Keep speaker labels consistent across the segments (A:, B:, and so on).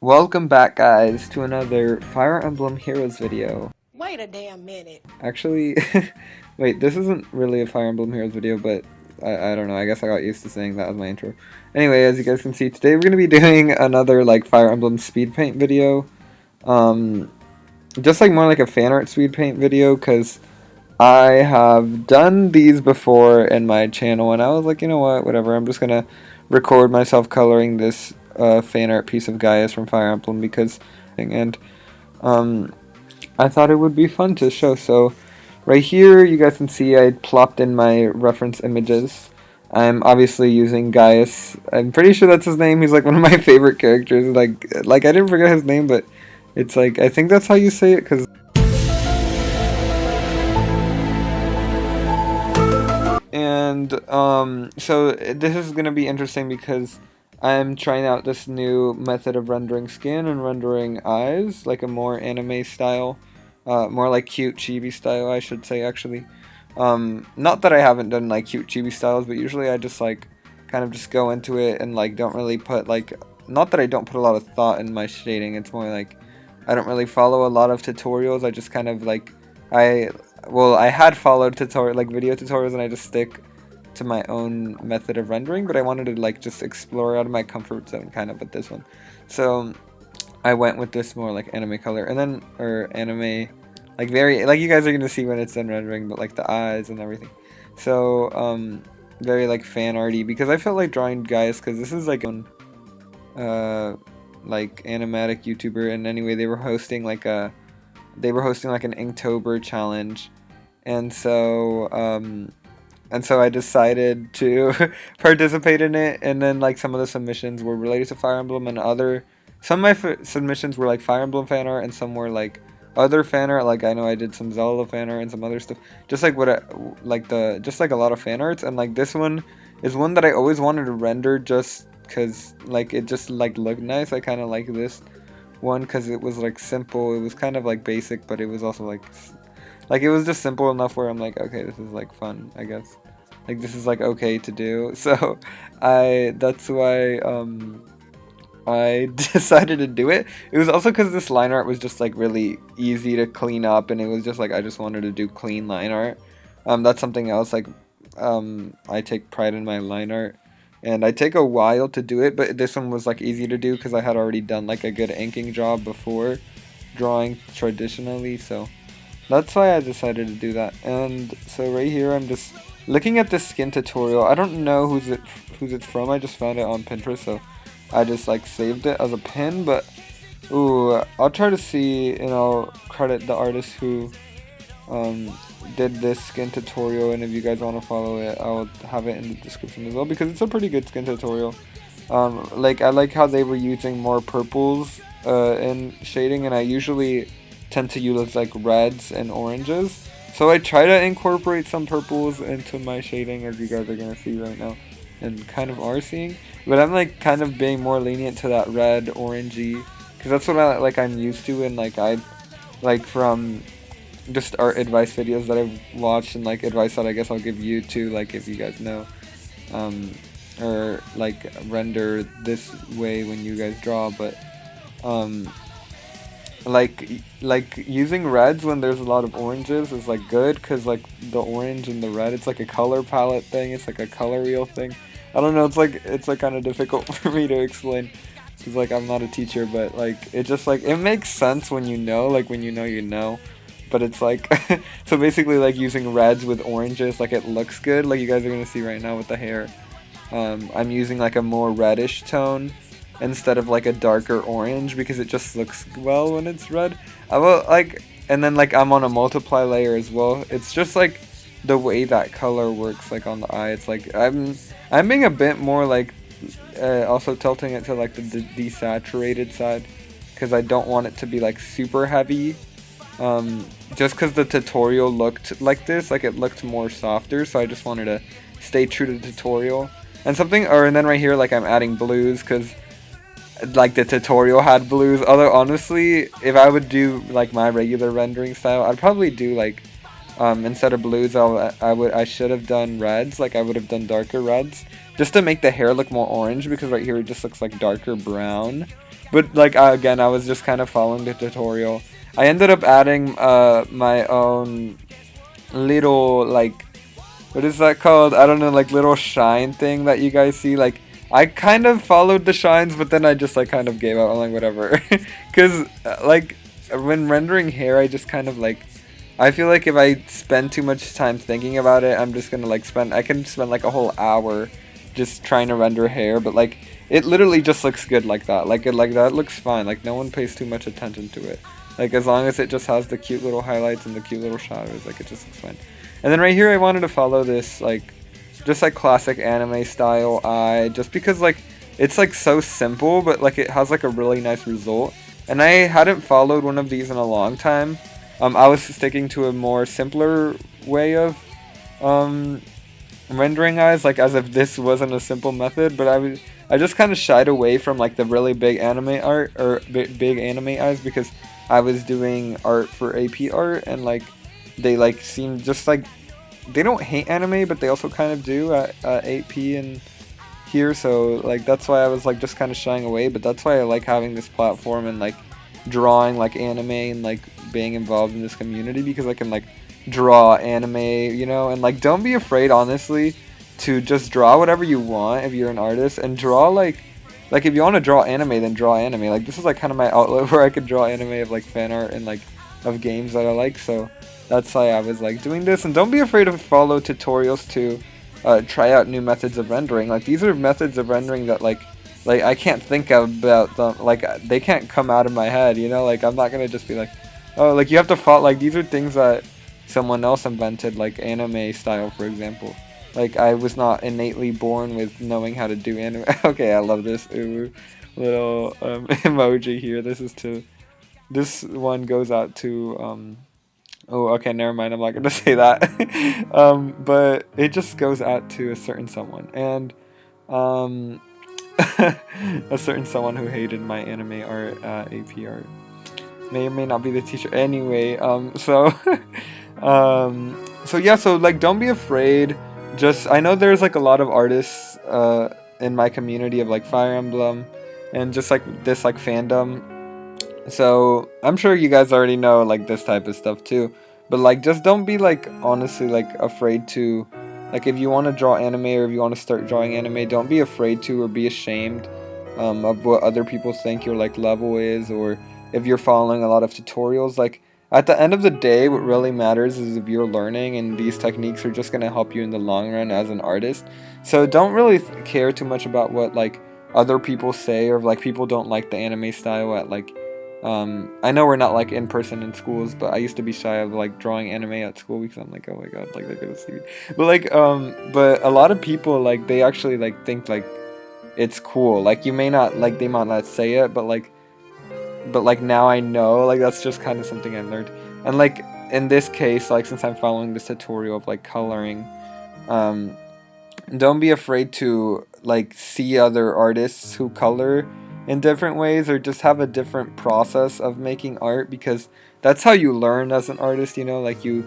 A: Welcome back, guys, to another Fire Emblem Heroes video.
B: Wait a damn minute.
A: Actually, wait, this isn't really a Fire Emblem Heroes video, but I don't know, I guess I got used to saying that as my intro. Anyway, as you guys can see, today we're going to be doing another, Fire Emblem speed paint video. Um, just, more like a fan art speed paint video, because I have done these before in my channel, and I was like, you know what, whatever, I'm just going to record myself coloring this fan art piece of Gaius from Fire Emblem, because, and, I thought it would be fun to show. So right here you guys can see I plopped in my reference images. I'm obviously using Gaius. I'm pretty sure that's his name. He's like one of my favorite characters. Like I didn't forget his name, but it's like I think that's how you say it, because and so this is gonna be interesting because I'm trying out this new method of rendering skin and rendering eyes, like a more anime style, more like cute chibi style, I should say, actually. Not that I haven't done like cute chibi styles, but usually I just like kind of just go into it and like don't really put like, not that I don't put a lot of thought in my shading, it's more like I don't really follow a lot of tutorials. I just kind of like I had followed video tutorials, and I just stick to my own method of rendering, but I wanted to like just explore out of my comfort zone kind of with this one. So I went with this more like anime color, and then or anime like very like you guys are gonna see when it's done rendering, but like the eyes and everything. So very like fan arty, because I felt like drawing Gaius because this is uh like animatic YouTuber, and anyway they were hosting like an Inktober challenge, and so I decided to participate in it. And then like some of the submissions were related to Fire Emblem, and some of my submissions were like Fire Emblem fan art, and some were like other fan art. Like I know I did some Zelda fan art and some other stuff, just like just like a lot of fan arts. And like this one is one that I always wanted to render just because like it just like looked nice. I kind of like this one because it was like simple. It was kind of like basic, but it was also like it was just simple enough where I'm like, okay, this is like fun, I guess. Like this is like okay to do. So that's why I decided to do it. It was also because this line art was just like really easy to clean up, and it was just like I just wanted to do clean line art. That's something else, like I take pride in my line art, and I take a while to do it, but this one was like easy to do because I had already done like a good inking job before drawing traditionally. So that's why I decided to do that. And so right here I'm just looking at this skin tutorial. I don't know who's it's from. I just found it on Pinterest, so I just like saved it as a pin. But ooh, I'll try to see, and I'll credit the artist who did this skin tutorial, and if you guys want to follow it, I'll have it in the description as well, because it's a pretty good skin tutorial. Like I like how they were using more purples in shading, and I usually tend to use like reds and oranges. So I try to incorporate some purples into my shading, as you guys are gonna see right now, and kind of are seeing. But I'm like kind of being more lenient to that red, orangey, because that's what I'm used to, and like I like from just art advice videos that I've watched, and like advice that I guess I'll give you too, like if you guys know, or like render this way when you guys draw. But um, like using reds when there's a lot of oranges is like good, because like the orange and the red, it's like a color palette thing, it's like a color wheel thing. I don't know, it's like kind of difficult for me to explain because like I'm not a teacher, but like it just like it makes sense when you know, like when you know you know. But it's like so basically like using reds with oranges, like it looks good, like you guys are gonna see right now with the hair. I'm using like a more reddish tone instead of like a darker orange, because it just looks well when it's red. I will like, and then like I'm on a multiply layer as well. It's just like the way that color works like on the eye. It's like I'm being a bit more like also tilting it to like the desaturated side, because I don't want it to be like super heavy. Just because the tutorial looked like this, like it looked more softer, so I just wanted to stay true to the tutorial. And then right here, like I'm adding blues, because like the tutorial had blues. Although honestly, if I would do like my regular rendering style, I'd probably do like instead of blues, I should have done reds. Like I would have done darker reds, just to make the hair look more orange, because right here it just looks like darker brown. But like again, I was just kind of following the tutorial. I ended up adding my own little like, what is that called? I don't know, like little shine thing that you guys see. Like I kind of followed the shines, but then I just like kind of gave up. I'm like whatever, because like when rendering hair, I just kind of like, I feel like if I spend too much time thinking about it, I'm just gonna like I can spend like a whole hour just trying to render hair, but like it literally just looks good like that. Like that looks fine. Like no one pays too much attention to it. Like as long as it just has the cute little highlights and the cute little shadows, like it just looks fine. And then right here, I wanted to follow this like, just like classic anime style eye, just because like it's like so simple, but like it has like a really nice result. And I hadn't followed one of these in a long time. I was sticking to a more simpler way of rendering eyes, like as if this wasn't a simple method. But I just kind of shied away from like the really big anime art or big anime eyes because I was doing art for AP art, and like they like seem just like, they don't hate anime, but they also kind of do at AP and here. So like that's why I was like just kind of shying away. But that's why I like having this platform and like drawing like anime and like being involved in this community, because I can like draw anime, you know. And like don't be afraid, honestly, to just draw whatever you want if you're an artist, and draw like if you want to draw anime, then draw anime. Like this is like kind of my outlet where I could draw anime of like fan art and like of games that I like. So that's why I was like doing this. And don't be afraid to follow tutorials to try out new methods of rendering. Like these are methods of rendering that like I can't think about them. Like they can't come out of my head, you know. Like I'm not gonna just be like, oh, like you have to follow. Like these are things that someone else invented, like anime style, for example. Like I was not innately born with knowing how to do anime. Okay, I love this little emoji here. This one goes out to oh, okay, never mind. I'm not gonna say that. But it just goes out to a certain someone, and a certain someone who hated my anime art, AP art. May or may not be the teacher. Anyway, so yeah, so like don't be afraid. Just, I know there's like a lot of artists in my community of like Fire Emblem and just like this like fandom. So I'm sure you guys already know like this type of stuff too. But like just don't be like honestly like afraid to, like if you want to draw anime or if you want to start drawing anime, don't be afraid to or be ashamed of what other people think your like level is, or if you're following a lot of tutorials. Like at the end of the day, what really matters is if you're learning, and these techniques are just going to help you in the long run as an artist. So don't really care too much about what like other people say, or if like people don't like the anime style at like I know we're not like in person in schools, but I used to be shy of like drawing anime at school because I'm like, oh my god, like they're gonna see me. But like but a lot of people like they actually like think like it's cool. Like you may not like, they might not say it, but like now I know, like that's just kind of something I learned. And like in this case, like since I'm following this tutorial of like coloring, don't be afraid to like see other artists who color in different ways, or just have a different process of making art, because that's how you learn as an artist, you know. Like you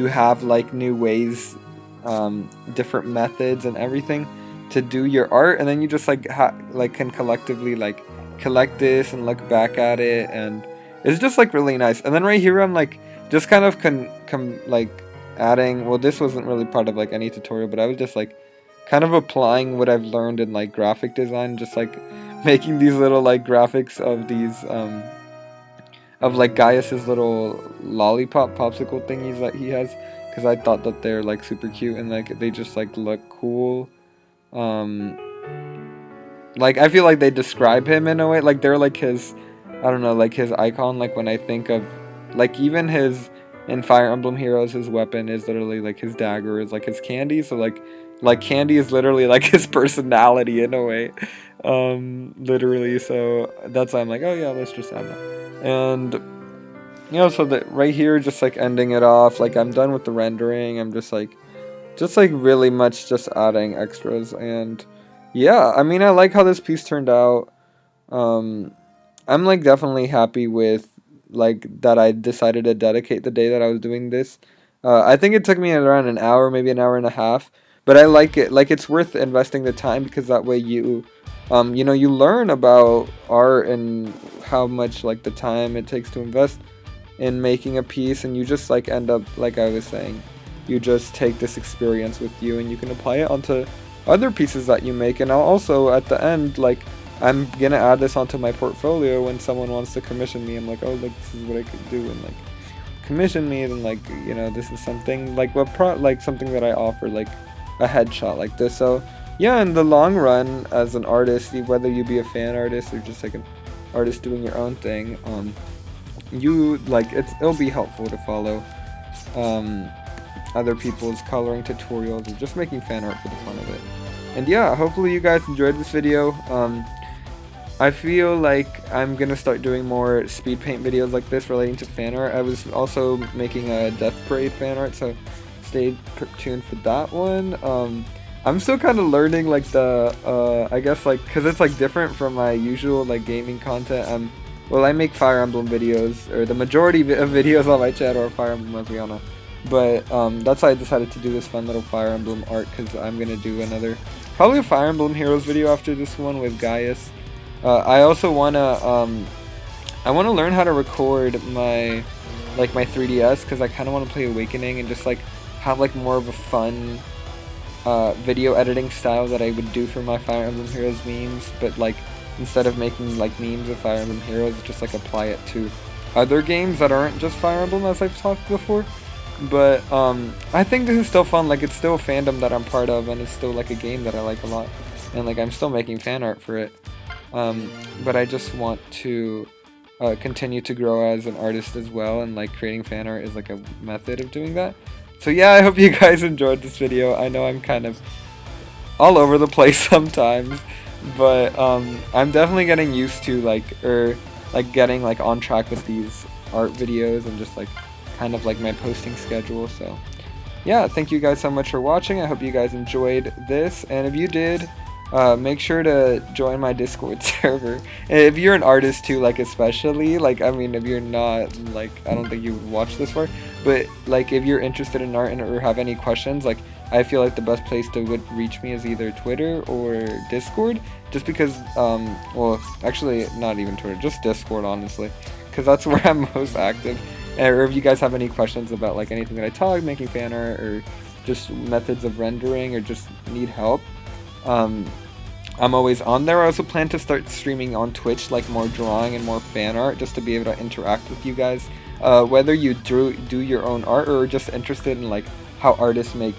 A: have like new ways, different methods and everything to do your art, and then you just like can collectively like collect this and look back at it, and it's just like really nice. And then right here I'm like just kind of like adding, well, this wasn't really part of like any tutorial, but I was just like kind of applying what I've learned in like graphic design, just like making these little like graphics of these of like Gaius's little lollipop popsicle thingies that he has, because I thought that they're like super cute and like they just like look cool. Like I feel like they describe him in a way, like they're like his, I don't know, like his icon. Like when I think of like even his, in Fire Emblem Heroes, his weapon is literally like his dagger is like his candy, so like candy is literally like his personality in a way, literally. So that's why I'm like, oh yeah, let's just add that. And you know, so that right here, just like ending it off, like I'm done with the rendering. I'm just like really much just adding extras. And yeah, I mean, I like how this piece turned out. I'm like definitely happy with like that I decided to dedicate the day that I was doing this. I think it took me around an hour, maybe an hour and a half, but I like it. Like, it's worth investing the time, because that way you you know, you learn about art and how much like the time it takes to invest in making a piece, and you just like end up, like I was saying, you just take this experience with you and you can apply it onto other pieces that you make. And I'll also at the end, like, I'm gonna add this onto my portfolio when someone wants to commission me. I'm like, oh, like, this is what I could do, and like commission me, and like, you know, this is something like like something that I offer, like a headshot like this. So yeah, in the long run, as an artist, whether you be a fan artist or just like an artist doing your own thing, you like it'll be helpful to follow other people's coloring tutorials or just making fan art for the fun of it. And yeah, hopefully you guys enjoyed this video. I feel like I'm gonna start doing more speed paint videos like this relating to fan art. I was also making a Death Parade fan art, so stay tuned for that one. I'm still kind of learning like the I guess like, because it's like different from my usual like gaming content. Well, I make Fire Emblem videos, or the majority of videos on my channel are Fire Emblem Awakening, but that's why I decided to do this fun little Fire Emblem art, because I'm gonna do another, probably a Fire Emblem Heroes video after this one with Gaius. I also wanna learn how to record my 3DS, because I kind of want to play Awakening and just like have like more of a fun video editing style that I would do for my Fire Emblem Heroes memes, but like instead of making like memes of Fire Emblem Heroes, just like apply it to other games that aren't just Fire Emblem, as I've talked before. But I think this is still fun. Like, it's still a fandom that I'm part of, and it's still like a game that I like a lot, and like I'm still making fan art for it. But I just want to continue to grow as an artist as well, and like creating fan art is like a method of doing that. So yeah, I hope you guys enjoyed this video. I know I'm kind of all over the place sometimes, but I'm definitely getting used to getting like on track with these art videos and just like kind of like my posting schedule. So yeah, thank you guys so much for watching. I hope you guys enjoyed this, and if you did, make sure to join my Discord server. And if you're an artist too, like especially, like, I mean, if you're not, like, I don't think you would watch this far, but like if you're interested in art and or have any questions, like I feel like the best place to reach me is either Twitter or Discord, just because well, actually not even Twitter, just Discord, honestly, because that's where I'm most active. Or if you guys have any questions about like anything that I talk, making fan art, or just methods of rendering, or just need help, I'm always on there. I also plan to start streaming on Twitch, like more drawing and more fan art, just to be able to interact with you guys, whether you do your own art or just interested in like how artists make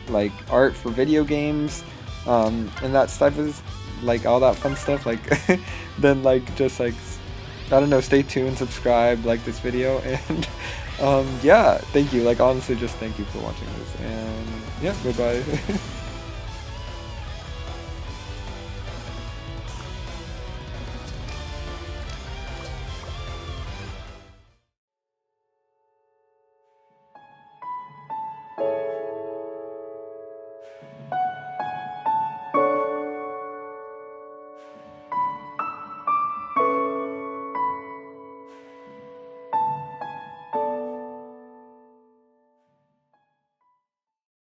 A: like art for video games, and that stuff is like all that fun stuff, like then like just like, I don't know, stay tuned, subscribe, like this video, and yeah, thank you, like honestly just thank you for watching this, and yeah, goodbye.